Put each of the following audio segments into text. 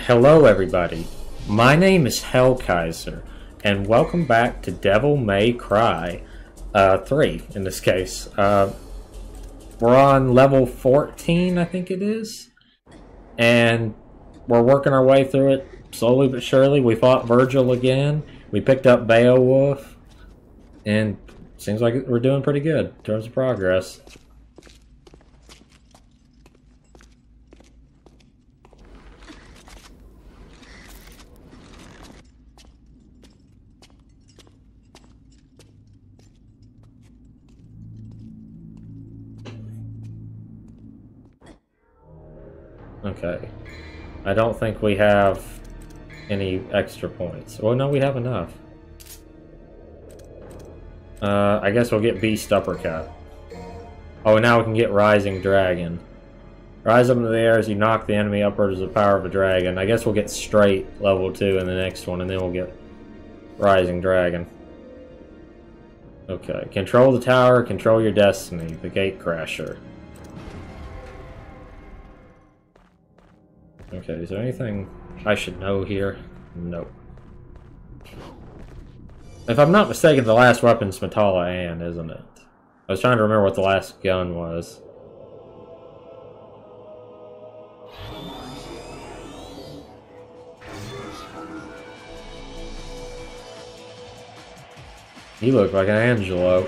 Hello everybody, my name is Hellkaiser, and welcome back to Devil May Cry 3 in this case. We're on level 14, I think it is, and we're working our way through it slowly but surely. We fought Virgil again, we picked up Beowulf, and seems like we're doing pretty good in terms of progress. Okay, I don't think we have any extra points. Well, no, we have enough. I guess we'll get Beast Uppercut. Oh, and now we can get Rising Dragon. Rise up into the air as you knock the enemy upward as the power of a dragon. I guess we'll get straight level 2 in the next one, and then we'll get Rising Dragon. Okay, control the tower, control your destiny, the Gatecrasher. Okay, is there anything I should know here? Nope. If I'm not mistaken, the last weapon's Metalla Ann, isn't it? I was trying to remember what the last gun was. He looked like an Angelo.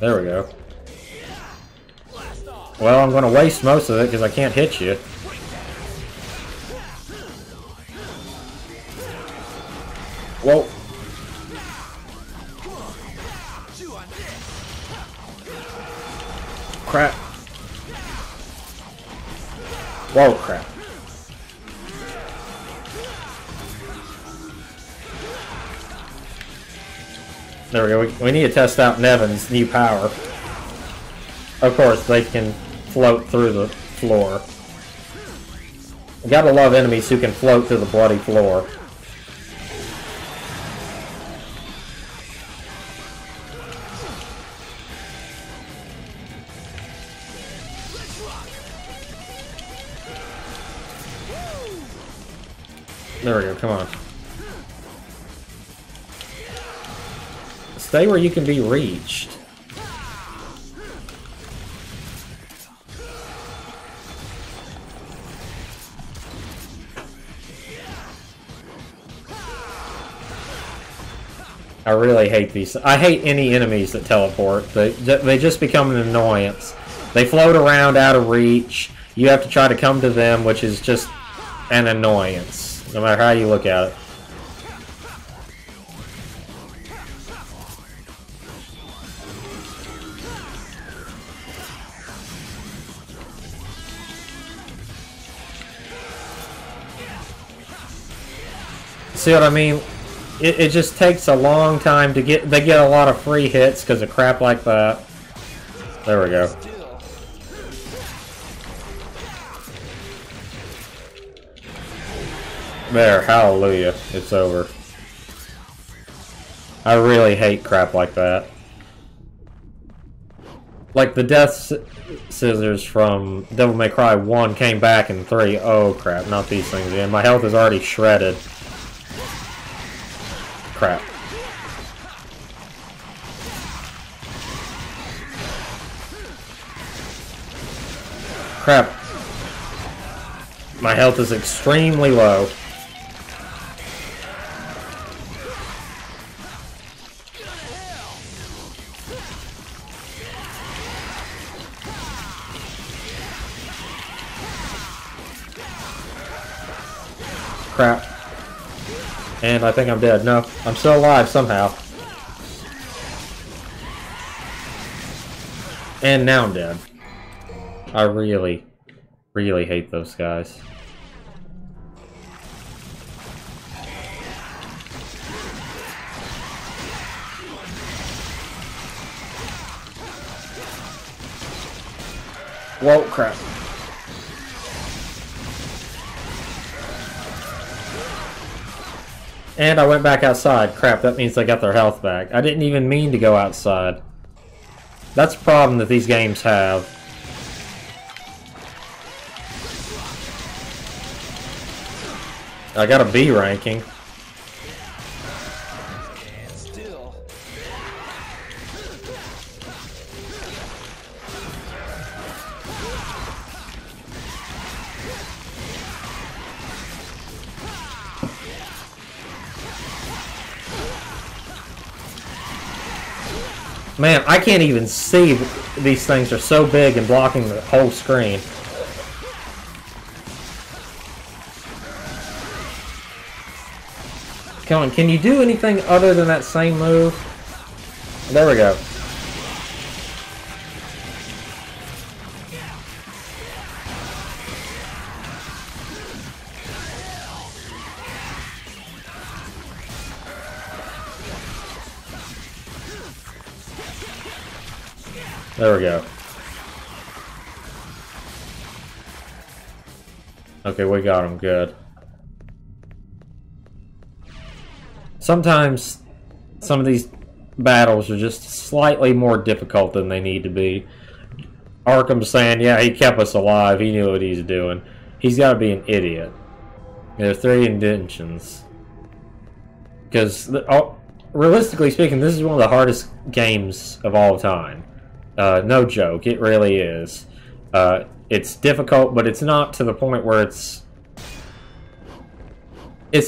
There we go. Well, I'm going to waste most of it because I can't hit you. Whoa. Crap. Whoa, crap. There we go. We need to test out Nevin's new power. Of course, they can float through the floor. You gotta love enemies who can float through the bloody floor. There we go, come on. Stay where you can be reached. I really hate these. I hate any enemies that teleport. They just become an annoyance. They float around out of reach. You have to try to come to them, which is just an annoyance, no matter how you look at it. See what I mean? It just takes a long time to get... They get a lot of free hits because of crap like that. There we go. There, hallelujah. It's over. I really hate crap like that. Like the Death Scissors from Devil May Cry 1 came back in 3. Oh crap, not these things again. My health is already shredded. Crap. Crap. My health is extremely low. Crap. And I think I'm dead. No, I'm still alive somehow. And now I'm dead. I really, really hate those guys. Whoa, crap. And I went back outside. Crap, that means they got their health back. I didn't even mean to go outside. That's a problem that these games have. I got a B ranking. Man, I can't even see. These things are so big and blocking the whole screen. Come on, can you do anything other than that same move? There we go. There we go. Okay, we got him good. Sometimes some of these battles are just slightly more difficult than they need to be. Arkham's saying, yeah, he kept us alive. He knew what he's doing. He's got to be an idiot. There are 3 intentions. Because, realistically speaking, this is one of the hardest games of all time. No joke, it really is. It's difficult, but it's not to the point where it's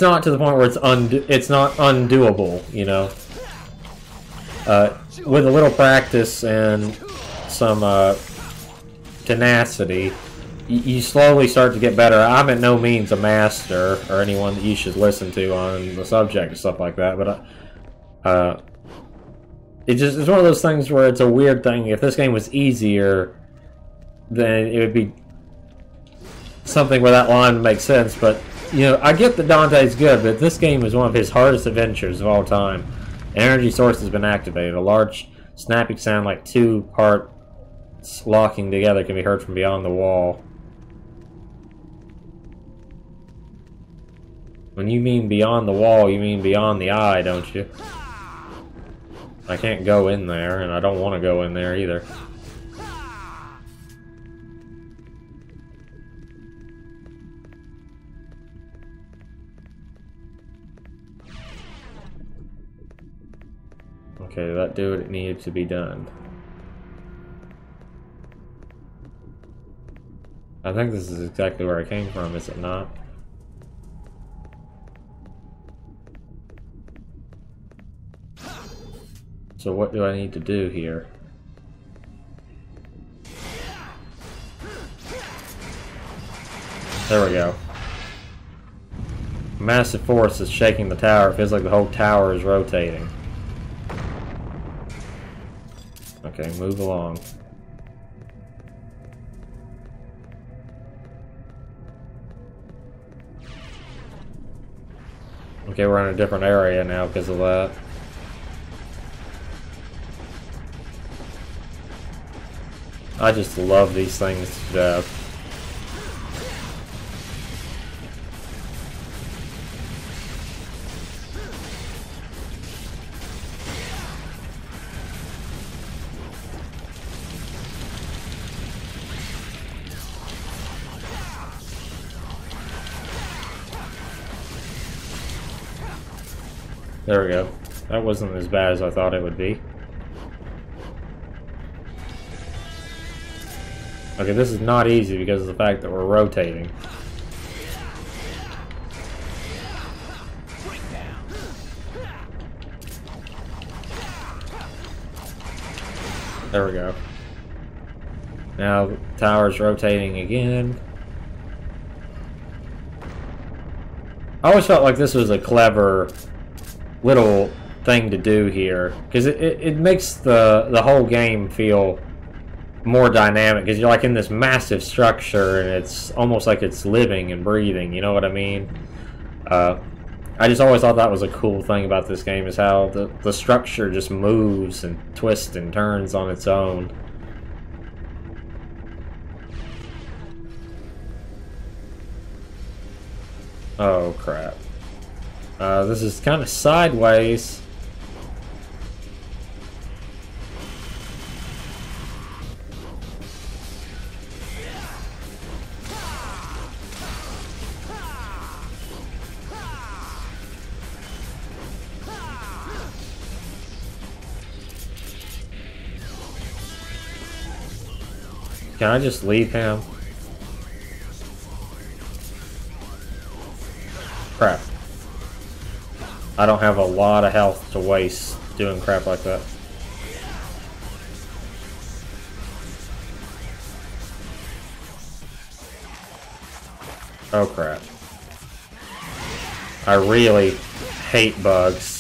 not to the point where it's not undoable, you know. With a little practice and some tenacity, you slowly start to get better. I'm at no means a master or anyone that you should listen to on the subject and stuff like that, but it's one of those things where it's a weird thing. If this game was easier, then it would be something where that line would make sense. But, you know, I get that Dante's good, but this game is one of his hardest adventures of all time. An energy source has been activated. A large snapping sound like 2 parts locking together can be heard from beyond the wall. When you mean beyond the wall, you mean beyond the eye, don't you? I can't go in there, and I don't want to go in there either. Okay, that did what it needed to be done. I think this is exactly where I came from, is it not? So what do I need to do here? There we go. Massive force is shaking the tower. It feels like the whole tower is rotating. Okay, move along. Okay, we're in a different area now because of that. I just love these things to death. There we go. That wasn't as bad as I thought it would be. Okay, this is not easy because of the fact that we're rotating. There we go. Now the tower's rotating again. I always felt like this was a clever little thing to do here, because it makes the whole game feel more dynamic, because you're like in this massive structure and it's almost like it's living and breathing, you know what I mean? I just always thought that was a cool thing about this game, is how the structure just moves and twists and turns on its own. Oh crap. This is kind of sideways. Can I just leave him? Crap. I don't have a lot of health to waste doing crap like that. Oh crap. I really hate bugs.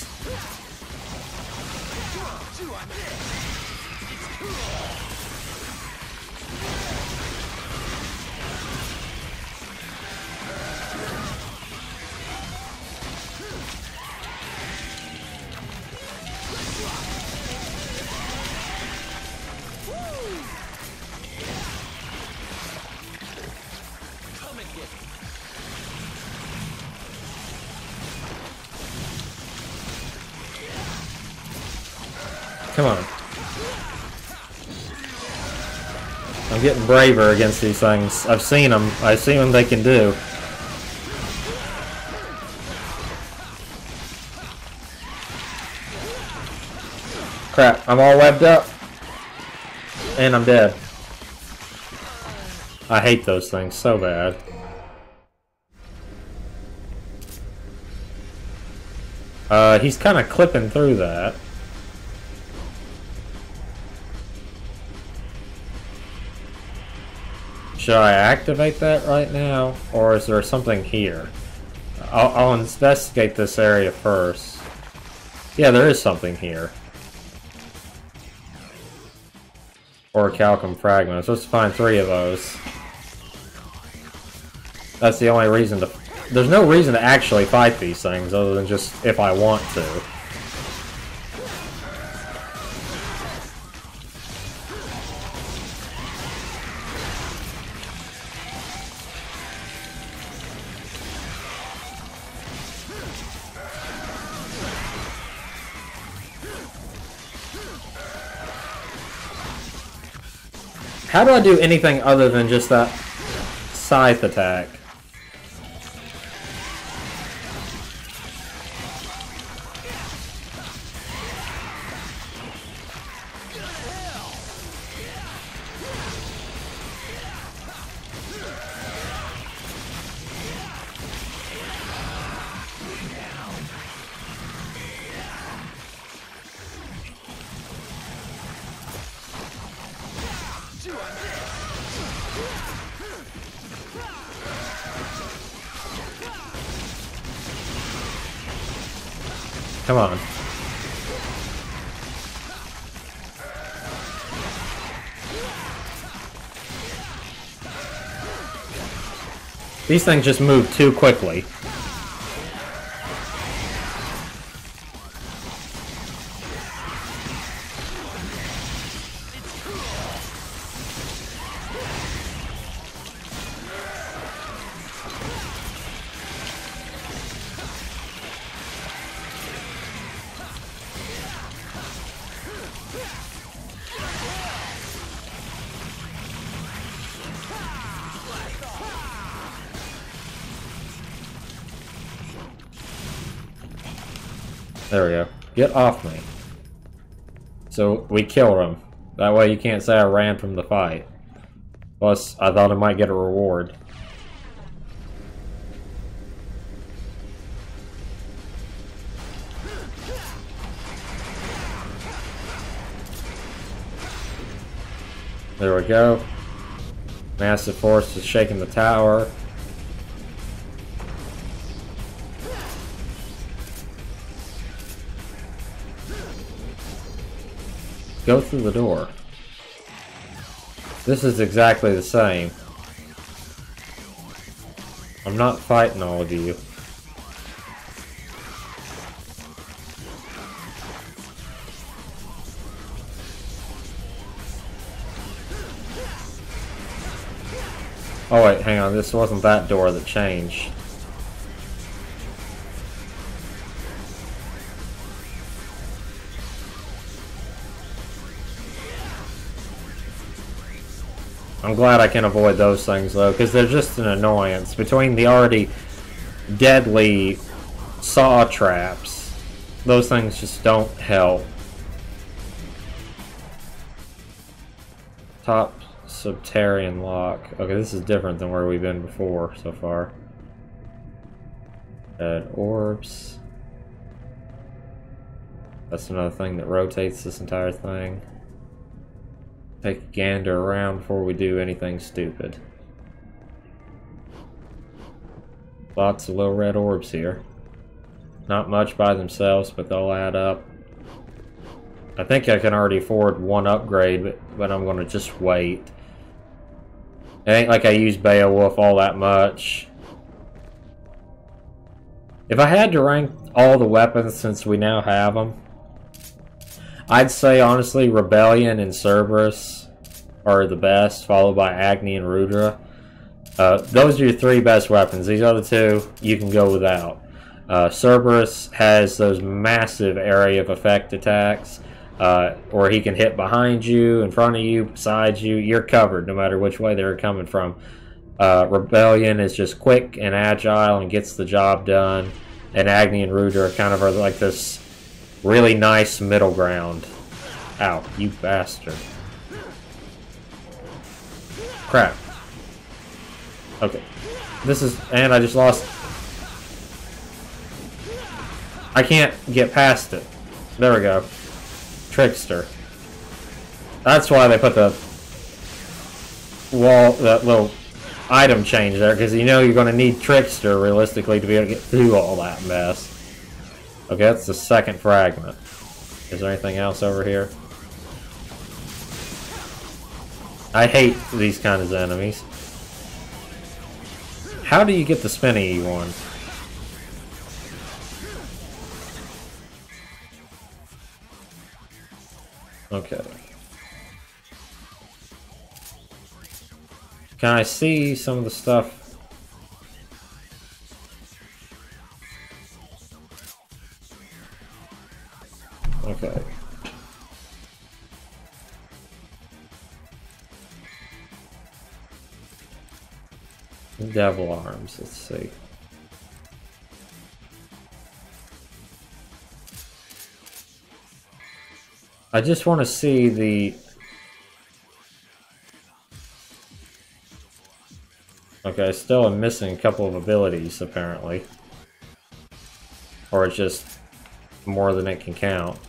Come on. I'm getting braver against these things. I've seen them. I've seen what they can do. Crap, I'm all webbed up. And I'm dead. I hate those things so bad. He's kind of clipping through that. Should I activate that right now? Or is there something here? I'll investigate this area first. Yeah, there is something here. Orichalcum fragments. Let's find 3 of those. That's the only reason to... There's no reason to actually fight these things other than just if I want to. How do I do anything other than just that scythe attack? Come on. These things just move too quickly. There we go. Get off me. So we kill him. That way you can't say I ran from the fight. Plus, I thought I might get a reward. There we go. Massive force is shaking the tower. Go through the door. This is exactly the same. I'm not fighting all of you. Oh wait, hang on, this wasn't that door that changed. I'm glad I can avoid those things though, because they're just an annoyance. Between the already deadly saw traps, those things just don't help. Top Subterranean lock. Okay, this is different than where we've been before so far. Orbs. That's another thing that rotates this entire thing. Take a gander around before we do anything stupid. Lots of little red orbs here. Not much by themselves, but they'll add up. I think I can already afford one upgrade, but I'm going to just wait. It ain't like I use Beowulf all that much. If I had to rank all the weapons since we now have them, I'd say honestly Rebellion and Cerberus are the best, followed by Agni and Rudra. Those are your three best weapons. These other two you can go without. Cerberus has those massive area of effect attacks, or he can hit behind you, in front of you, beside you. You're covered no matter which way they're coming from. Rebellion is just quick and agile and gets the job done. And Agni and Rudra kind of are like this really nice middle ground. Ow, you bastard. Crap. Okay. This is... and I just lost... I can't get past it. There we go. Trickster. That's why they put the wall, that little item change there, because you know you're going to need Trickster realistically to be able to get through all that mess. Okay, that's the second fragment. Is there anything else over here? I hate these kinds of enemies. How do you get the spinny one? Okay. Can I see some of the stuff? Okay. Devil arms, let's see. I just want to see the... okay, still I'm missing a couple of abilities, apparently. Or it's just more than it can count.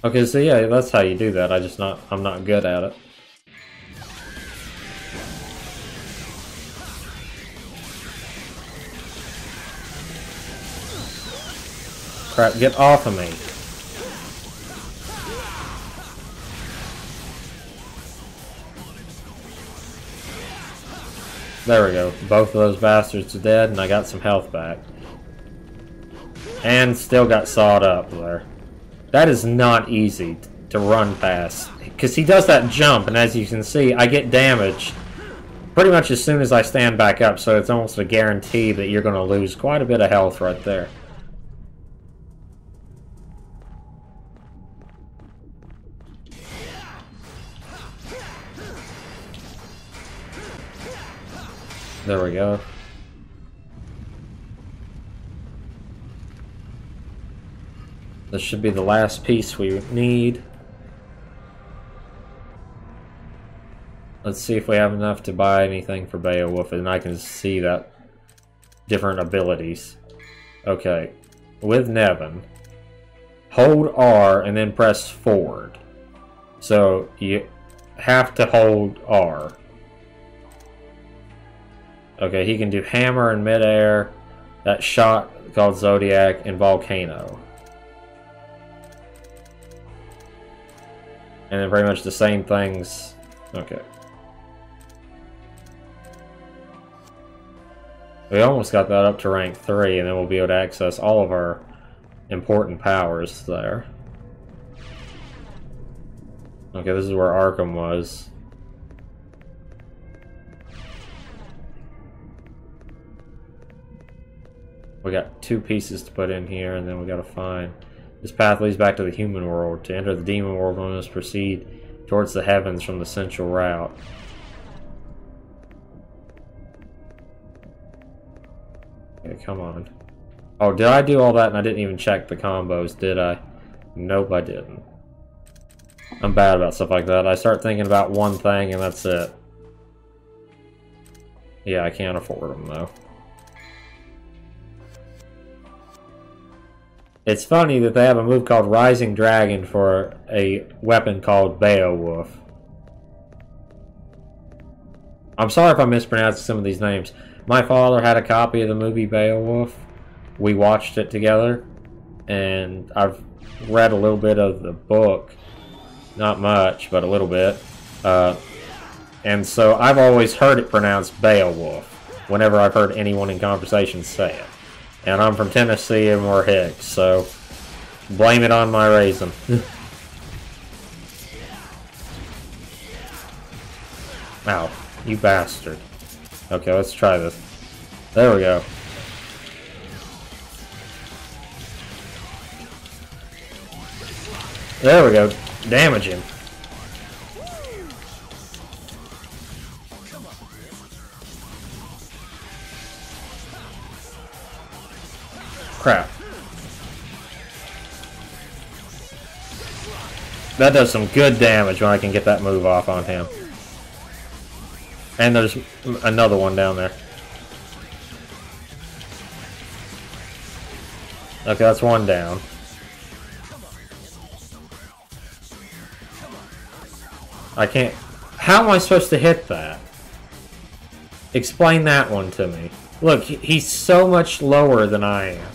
Okay, so yeah, that's how you do that. I'm not good at it. Crap, get off of me. There we go. Both of those bastards are dead, and I got some health back. And still got sawed up there. That is not easy to run past. Because he does that jump, and as you can see, I get damaged pretty much as soon as I stand back up, so it's almost a guarantee that you're going to lose quite a bit of health right there. There we go. This should be the last piece we need. Let's see if we have enough to buy anything for Beowulf, and I can see that different abilities. Okay, with Nevin, hold R and then press forward. So you have to hold R. Okay, he can do hammer in midair, that shot called Zodiac, and Volcano. And then pretty much the same things. Okay. We almost got that up to rank 3, and then we'll be able to access all of our important powers there. Okay, this is where Arkham was. We got 2 pieces to put in here, and then we gotta find... This path leads back to the human world. To enter the demon world, one must proceed towards the heavens from the central route. Okay, come on. Oh, did I do all that and I didn't even check the combos, did I? Nope, I didn't. I'm bad about stuff like that. I start thinking about one thing and that's it. Yeah, I can't afford them though. It's funny that they have a move called Rising Dragon for a weapon called Beowulf. I'm sorry if I'm mispronouncing some of these names. My father had a copy of the movie Beowulf. We watched it together, and I've read a little bit of the book. Not much, but a little bit. And so I've always heard it pronounced Beowulf whenever I've heard anyone in conversation say it. And I'm from Tennessee and we're Hicks, so blame it on my raisin. Ow, you bastard. Okay, let's try this. There we go. There we go. Damage him. Crap. That does some good damage when I can get that move off on him. And there's another one down there. Okay, that's one down. I can't... How am I supposed to hit that? Explain that one to me. Look, he's so much lower than I am.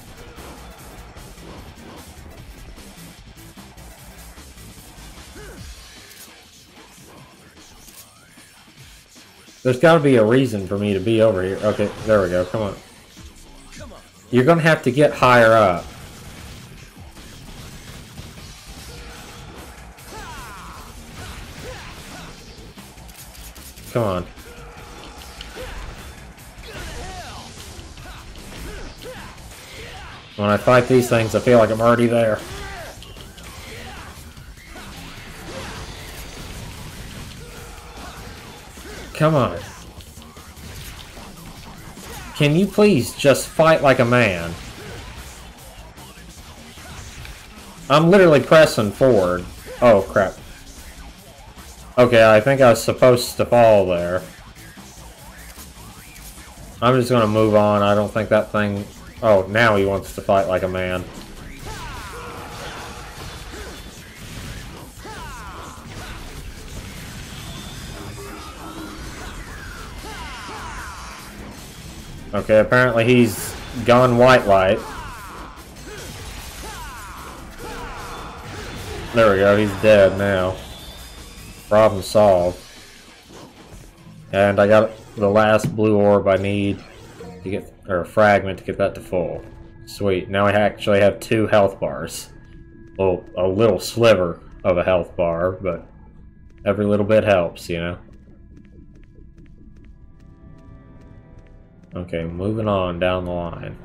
There's got to be a reason for me to be over here. Okay, there we go. Come on. You're going to have to get higher up. Come on. When I fight these things, I feel like I'm already there. Come on. Can you please just fight like a man? I'm literally pressing forward. Oh, crap. Okay, I think I was supposed to fall there. I'm just gonna move on. I don't think that thing... Oh, now he wants to fight like a man. Okay, apparently he's gone white light. There we go, he's dead now. Problem solved. And I got the last blue orb I need to get, or a fragment to get that to full. Sweet, now I actually have 2 health bars. Well, a little sliver of a health bar, but every little bit helps, you know? Okay, moving on down the line.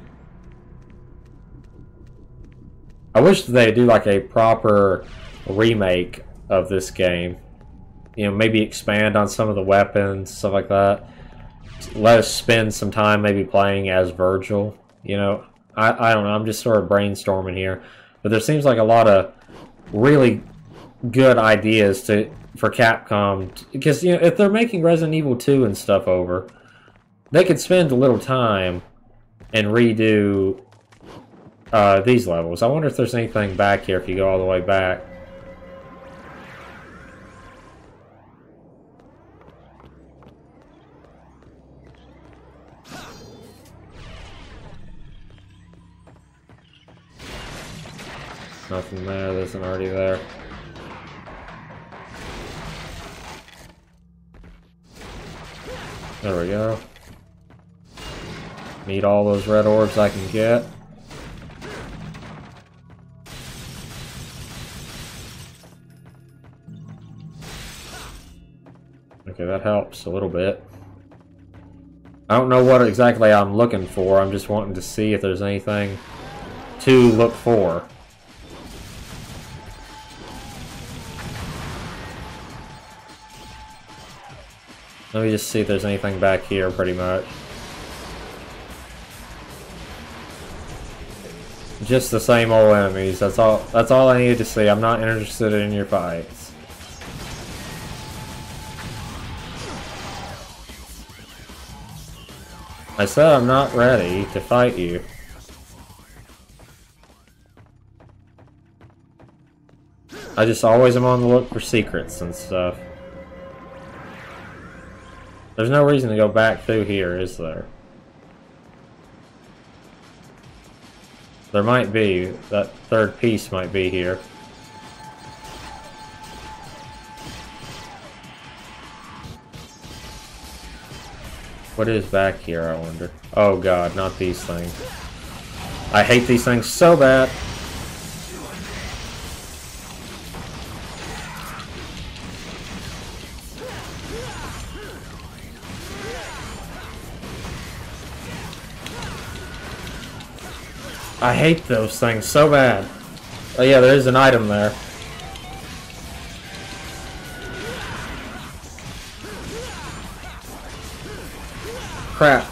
I wish they'd do like a proper remake of this game. You know, maybe expand on some of the weapons, stuff like that. Let us spend some time maybe playing as Virgil. You know, I don't know, I'm just sort of brainstorming here. But there seems like a lot of really good ideas for Capcom. Because, you know, if they're making Resident Evil 2 and stuff over, they could spend a little time and redo these levels. I wonder if there's anything back here if you go all the way back. Nothing there, there isn't already there. There we go. Need all those red orbs I can get. Okay, that helps a little bit. I don't know what exactly I'm looking for. I'm just wanting to see if there's anything to look for. Let me just see if there's anything back here, pretty much. Just the same old enemies. That's all I needed to see. I'm not interested in your fights. I said I'm not ready to fight you. I just always am on the look for secrets and stuff. There's no reason to go back through here, is there? There might be. That third piece might be here. What is back here, I wonder? Oh god, not these things. I hate these things so bad. I hate those things so bad. Oh yeah, there is an item there. Crap.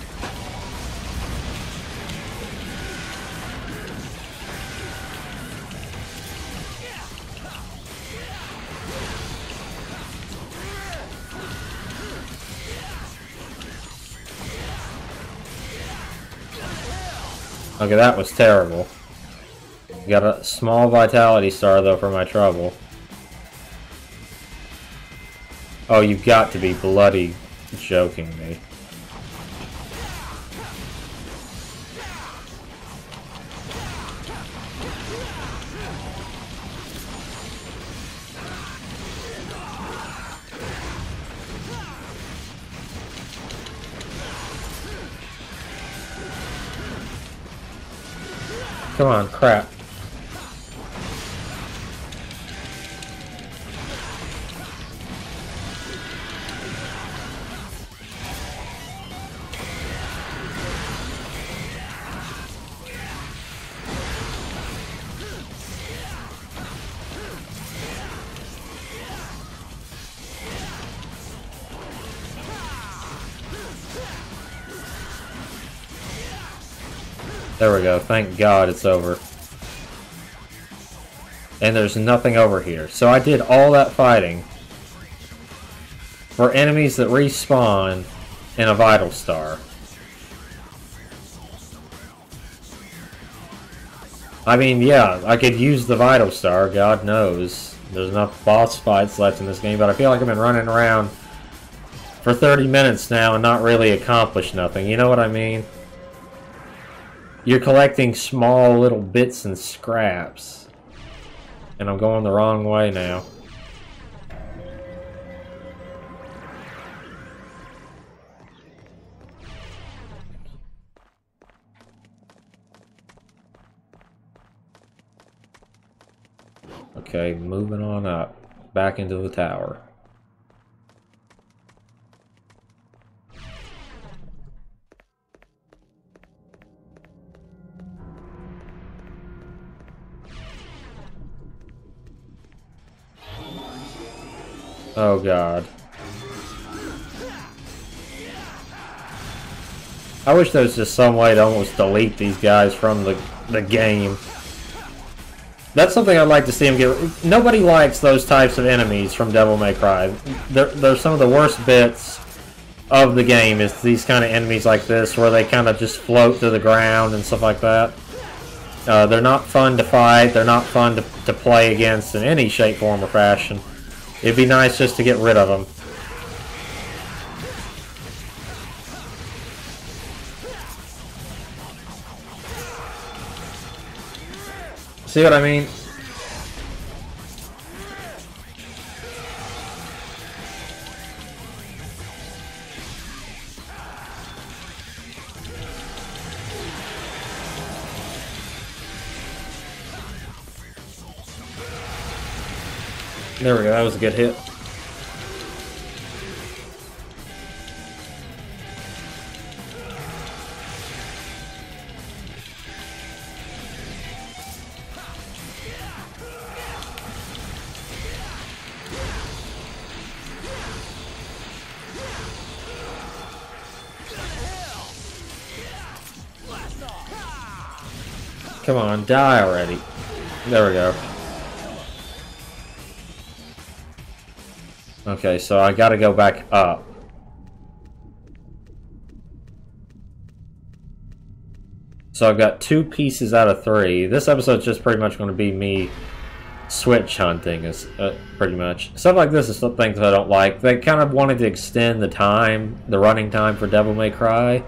Okay, that was terrible. Got a small vitality star, though, for my trouble. Oh, you've got to be bloody joking me. Come on, crap. There we go. Thank God it's over. And there's nothing over here. So I did all that fighting for enemies that respawn in a vital star. I mean, yeah, I could use the vital star, God knows. There's enough boss fights left in this game, but I feel like I've been running around for 30 minutes now and not really accomplished nothing. You know what I mean? You're collecting small little bits and scraps. And I'm going the wrong way now. Okay, moving on up. Back into the tower. Oh god. I wish there was just some way to almost delete these guys from the game. That's something I'd like to see them get. Nobody likes those types of enemies from Devil May Cry. They're some of the worst bits of the game, is these kind of enemies like this, where they kind of just float to the ground and stuff like that. They're not fun to fight. They're not fun to play against in any shape, form, or fashion. It'd be nice just to get rid of them. See what I mean? There we go, that was a good hit. Come on, die already. There we go. Okay, so I gotta go back up. So I've got 2 pieces out of 3. This episode's just pretty much going to be me switch hunting, is pretty much. Stuff like this is some things that I don't like. They kind of wanted to extend the time, the running time for Devil May Cry.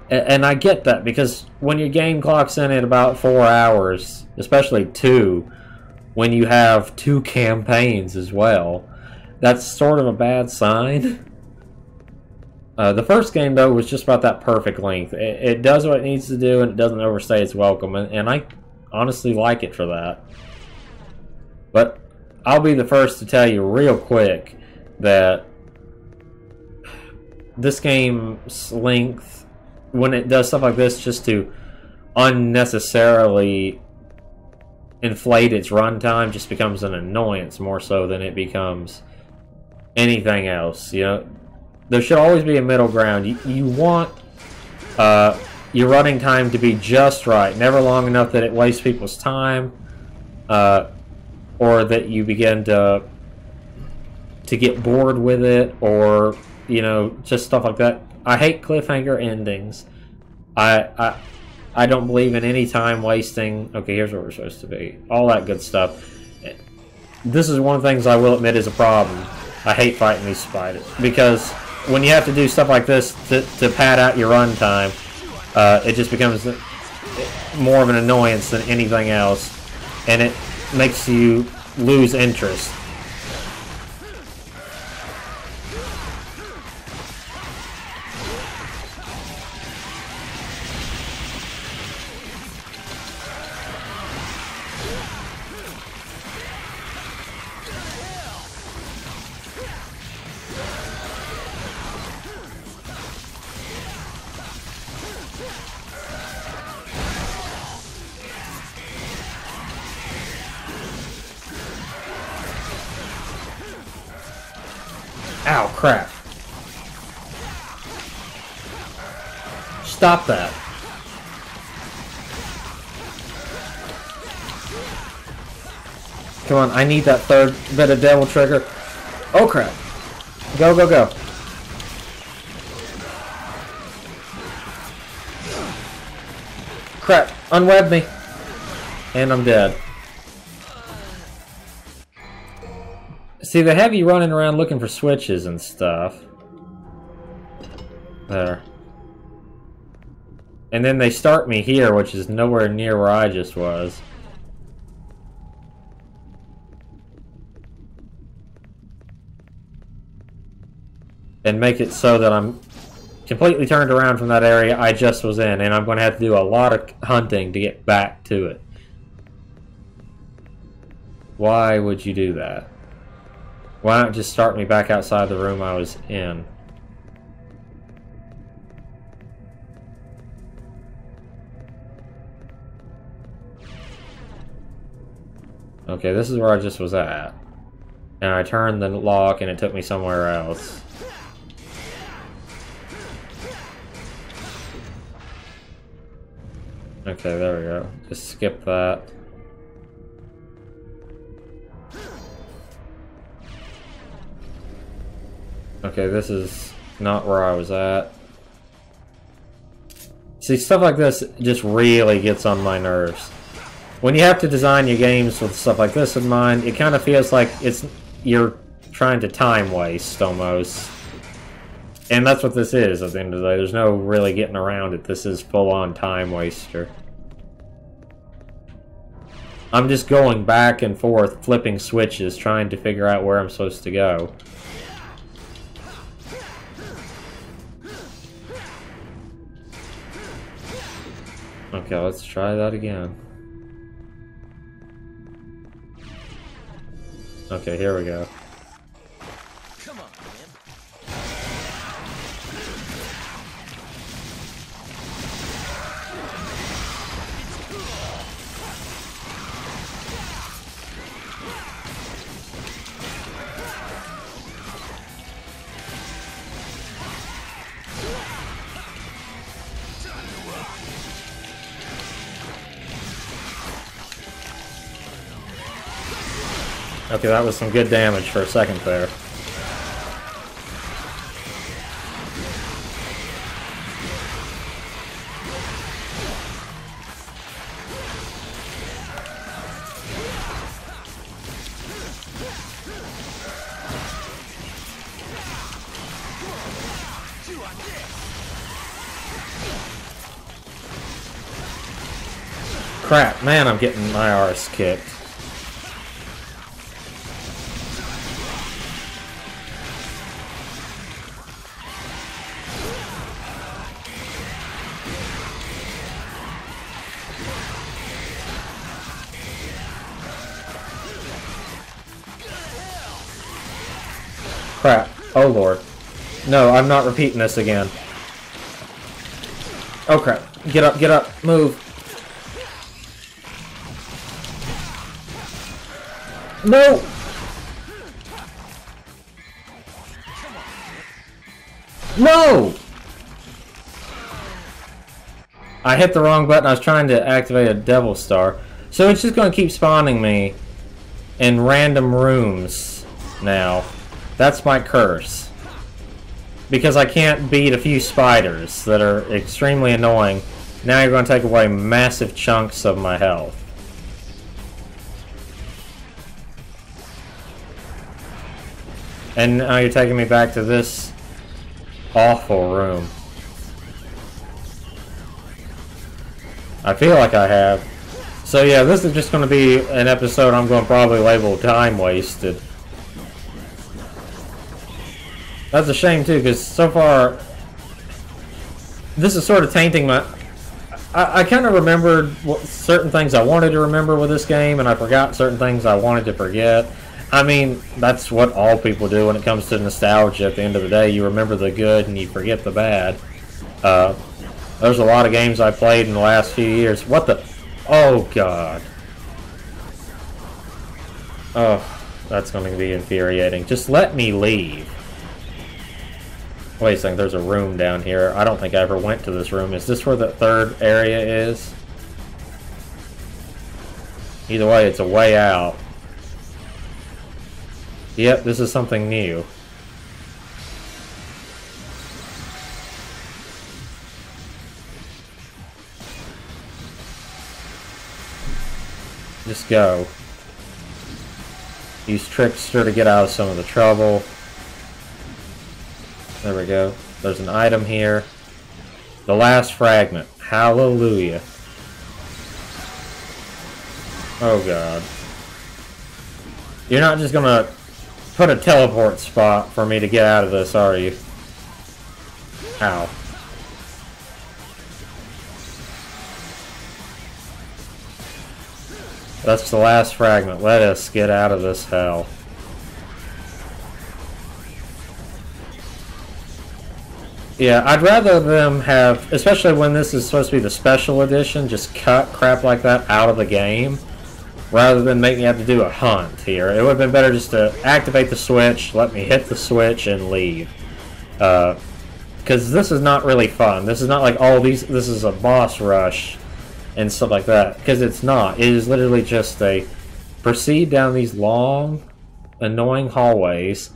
And I get that, because when your game clocks in at about 4 hours, especially 2, when you have 2 campaigns as well, that's sort of a bad sign. The first game, though, was just about that perfect length. It does what it needs to do, and it doesn't overstay its welcome, and I honestly like it for that. But I'll be the first to tell you real quick that this game's length, when it does stuff like this just to unnecessarily inflate its runtime, just becomes an annoyance more so than it becomes anything else. You know, there should always be a middle ground. You want your running time to be just right, never long enough that it wastes people's time, or that you begin to get bored with it, or you know, just stuff like that. I hate cliffhanger endings. I don't believe in any time wasting. Okay, here's where we're supposed to be. All that good stuff. This is one of the things I will admit is a problem. I hate fighting these spiders, because when you have to do stuff like this to pad out your runtime, it just becomes more of an annoyance than anything else, and it makes you lose interest. Ow, crap. Stop that. Come on, I need that third bit of devil trigger. Oh, crap. Go, go, go. Crap, unweb me. And I'm dead. See, they have you running around looking for switches and stuff. There. And then they start me here, which is nowhere near where I just was. And make it so that I'm completely turned around from that area I just was in, and I'm going to have to do a lot of hunting to get back to it. Why would you do that? Why not just start me back outside the room I was in? Okay, this is where I just was at. And I turned the lock and it took me somewhere else. Okay, there we go. Just skip that. Okay, this is not where I was at. See, stuff like this just really gets on my nerves. When you have to design your games with stuff like this in mind, it kind of feels like you're trying to time waste, almost. And that's what this is, at the end of the day. There's no really getting around it. This is full-on time waster. I'm just going back and forth, flipping switches, trying to figure out where I'm supposed to go. Okay, let's try that again. Okay, here we go. Come on, man. Okay, that was some good damage for a second there. Crap, man, I'm getting my arse kicked. Crap. Oh lord. No, I'm not repeating this again. Oh crap. Get up, move. No! No! I hit the wrong button. I was trying to activate a Devil Star. So it's just going to keep spawning me in random rooms now. That's my curse. Because I can't beat a few spiders that are extremely annoying. Now you're going to take away massive chunks of my health. And now you're taking me back to this awful room. I feel like I have. So yeah, this is just going to be an episode I'm going to probably label time wasted. That's a shame too, because so far this is sort of tainting my... I kind of remembered certain things I wanted to remember with this game, and I forgot certain things I wanted to forget. I mean, that's what all people do when it comes to nostalgia. At the end of the day, you remember the good and you forget the bad. There's a lot of games I played in the last few years. What the... Oh, God. Oh, that's going to be infuriating. Just let me leave. Wait a second, there's a room down here. I don't think I ever went to this room. Is this where the third area is? Either way, it's a way out. Yep, this is something new. Just go. Use Trickster to get out of some of the trouble. There we go. There's an item here. The last fragment. Hallelujah. Oh god. You're not just gonna put a teleport spot for me to get out of this, are you? Ow. That's the last fragment. Let us get out of this hell. Yeah, I'd rather them have, especially when this is supposed to be the special edition, just cut crap like that out of the game, rather than make me have to do a hunt here. It would have been better just to activate the switch, let me hit the switch, and leave. Because this is not really fun. This is not like, oh, this is a boss rush and stuff like that. Because it's not. It is literally just a proceed down these long, annoying hallways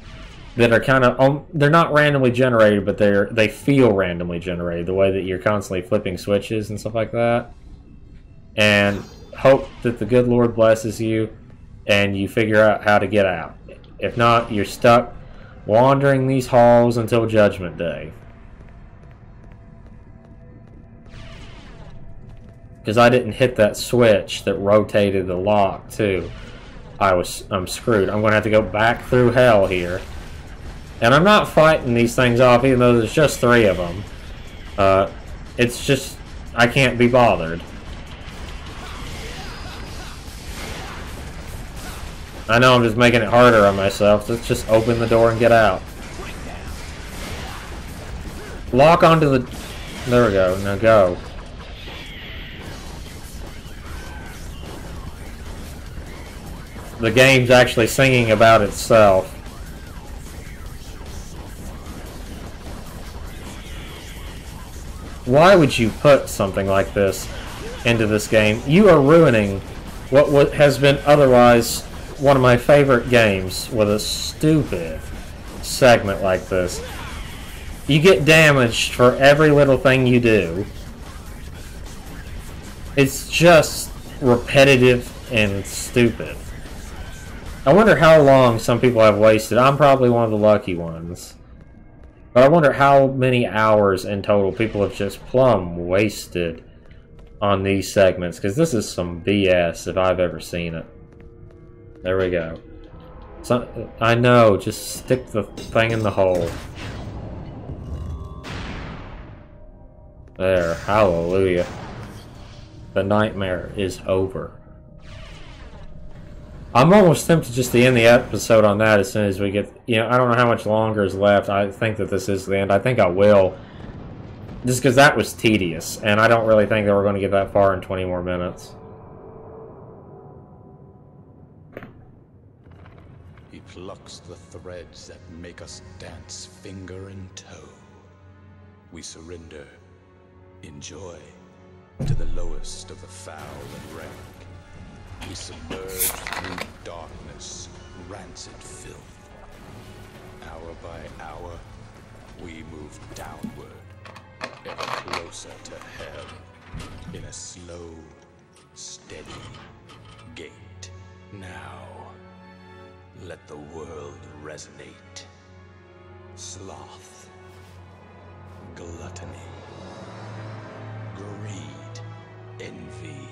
that are kind of, they're not randomly generated, but they feel randomly generated, the way that you're constantly flipping switches and stuff like that. And hope that the good Lord blesses you and you figure out how to get out. If not, you're stuck wandering these halls until Judgment Day. Because I didn't hit that switch that rotated the lock too. I'm screwed. I'm going to have to go back through hell here. And I'm not fighting these things off, even though there's just 3 of them. It's just, I can't be bothered. I know I'm just making it harder on myself. Let's just open the door and get out. Lock onto the... There we go. Now go. The game's actually singing about itself. Why would you put something like this into this game? You are ruining what has been otherwise one of my favorite games with a stupid segment like this. You get damaged for every little thing you do. It's just repetitive and stupid. I wonder how long some people have wasted. I'm probably one of the lucky ones. But I wonder how many hours in total people have just plumb wasted on these segments, because this is some BS if I've ever seen it. There we go. So, I know, just stick the thing in the hole. There, hallelujah. The nightmare is over. I'm almost tempted just to end the episode on that as soon as we get... You know, I don't know how much longer is left. I think that this is the end. I think I will. Just because that was tedious, and I don't really think that we're going to get that far in 20 more minutes. He plucks the threads that make us dance finger and toe. We surrender, enjoy, to the lowest of the foul and rank. We submerge through darkness, rancid filth. Hour by hour, we move downward, ever closer to hell, in a slow, steady gait. Now, let the world resonate. Sloth, gluttony, greed, envy,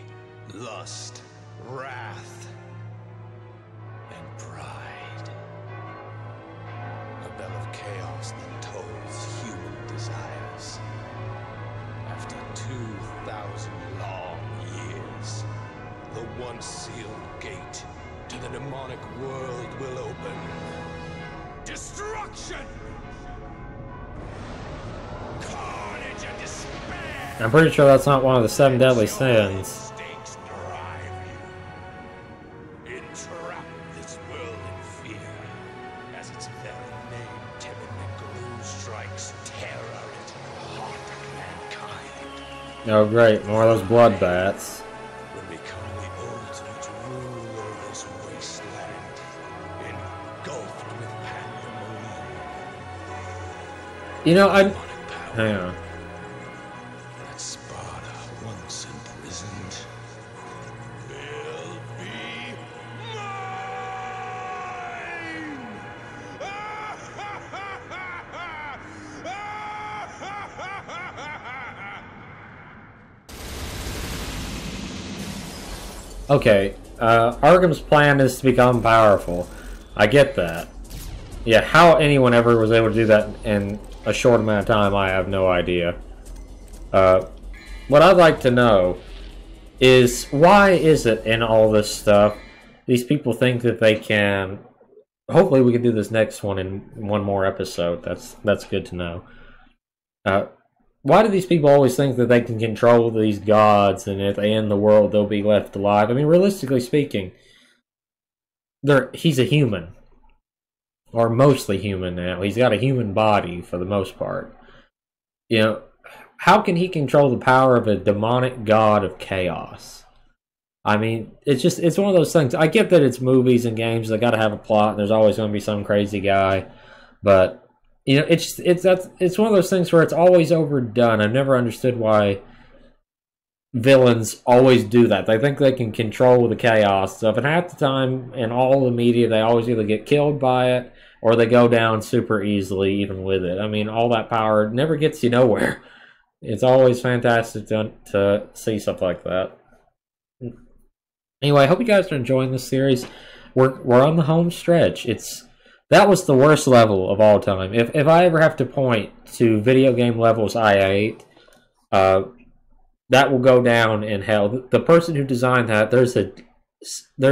lust, wrath, and pride. A bell of chaos that tolls human desires. After 2,000 long years, the once sealed gate to the demonic world will open. Destruction! Carnage and despair! I'm pretty sure that's not one of the 7 deadly sins. Oh great, more of those blood bats. Will become the ultimate ruler of this wasteland, engulfed with pandemonium. You know, hang on. That Sparta once imprisoned will be Okay, Arkham's plan is to become powerful. I get that. Yeah, how anyone ever was able to do that in a short amount of time, I have no idea. What I'd like to know is, why is it in all this stuff, these people think that they can... Hopefully we can do this next one in one more episode. That's good to know. Why do these people always think that they can control these gods, and if they end the world, they'll be left alive? I mean, realistically speaking, he's a human. Or mostly human now. He's got a human body, for the most part. You know, how can he control the power of a demonic god of chaos? I mean, it's one of those things. I get that it's movies and games, they gotta have a plot, and there's always gonna be some crazy guy, but... You know, it's one of those things where it's always overdone. I've never understood why villains always do that. They think they can control the chaos stuff, and half the time in all the media, they always either get killed by it or they go down super easily, even with it. I mean, all that power never gets you nowhere. It's always fantastic to see stuff like that. Anyway, I hope you guys are enjoying this series. We're on the home stretch. That was the worst level of all time. If I ever have to point to video game levels I hate, that will go down in hell. The person who designed that, there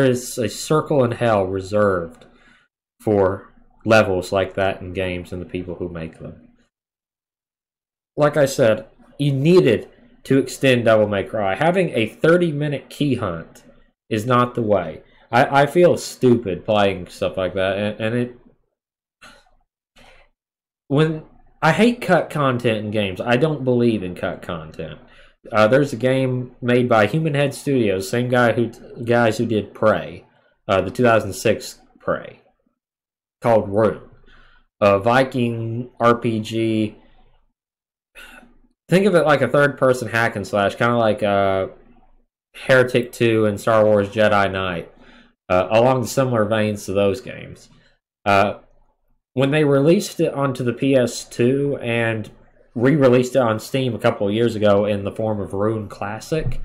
is a circle in hell reserved for levels like that in games and the people who make them. Like I said, you needed to extend Devil May Cry. Having a 30-minute key hunt is not the way. I feel stupid playing stuff like that, and it... When I hate cut content in games, I don't believe in cut content. There's a game made by Human Head Studios, same guys who did Prey. the 2006 Prey, called Rune, a Viking RPG. Think of it like a third-person hack and slash, kind of like Heretic 2 and Star Wars Jedi Knight, along similar veins to those games. When they released it onto the PS2 and re-released it on Steam a couple of years ago in the form of Rune Classic,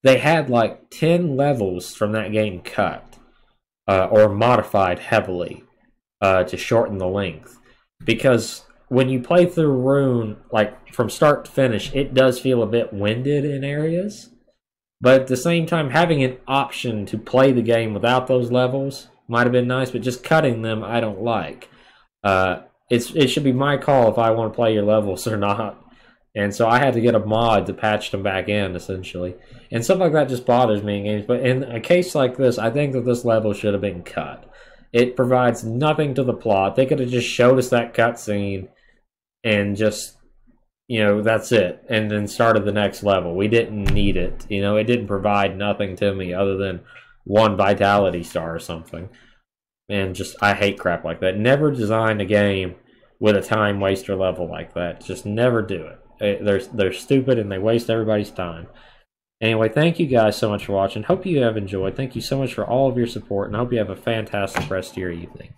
they had like 10 levels from that game cut or modified heavily to shorten the length. Because when you play through Rune, like from start to finish, it does feel a bit winded in areas. But at the same time, having an option to play the game without those levels might have been nice, but just cutting them, I don't like. It should be my call if I want to play your levels or not. And so I had to get a mod to patch them back in, essentially. And stuff like that just bothers me in games. But in a case like this, I think that this level should have been cut. It provides nothing to the plot. They could have just showed us that cutscene and just, that's it. And then started the next level. We didn't need it. It didn't provide nothing to me other than one vitality star or something. And just, I hate crap like that. Never design a game with a time waster level like that. Just never do it. They're stupid and they waste everybody's time. Anyway, thank you guys so much for watching. Hope you have enjoyed. Thank you so much for all of your support, and I hope you have a fantastic rest of your evening.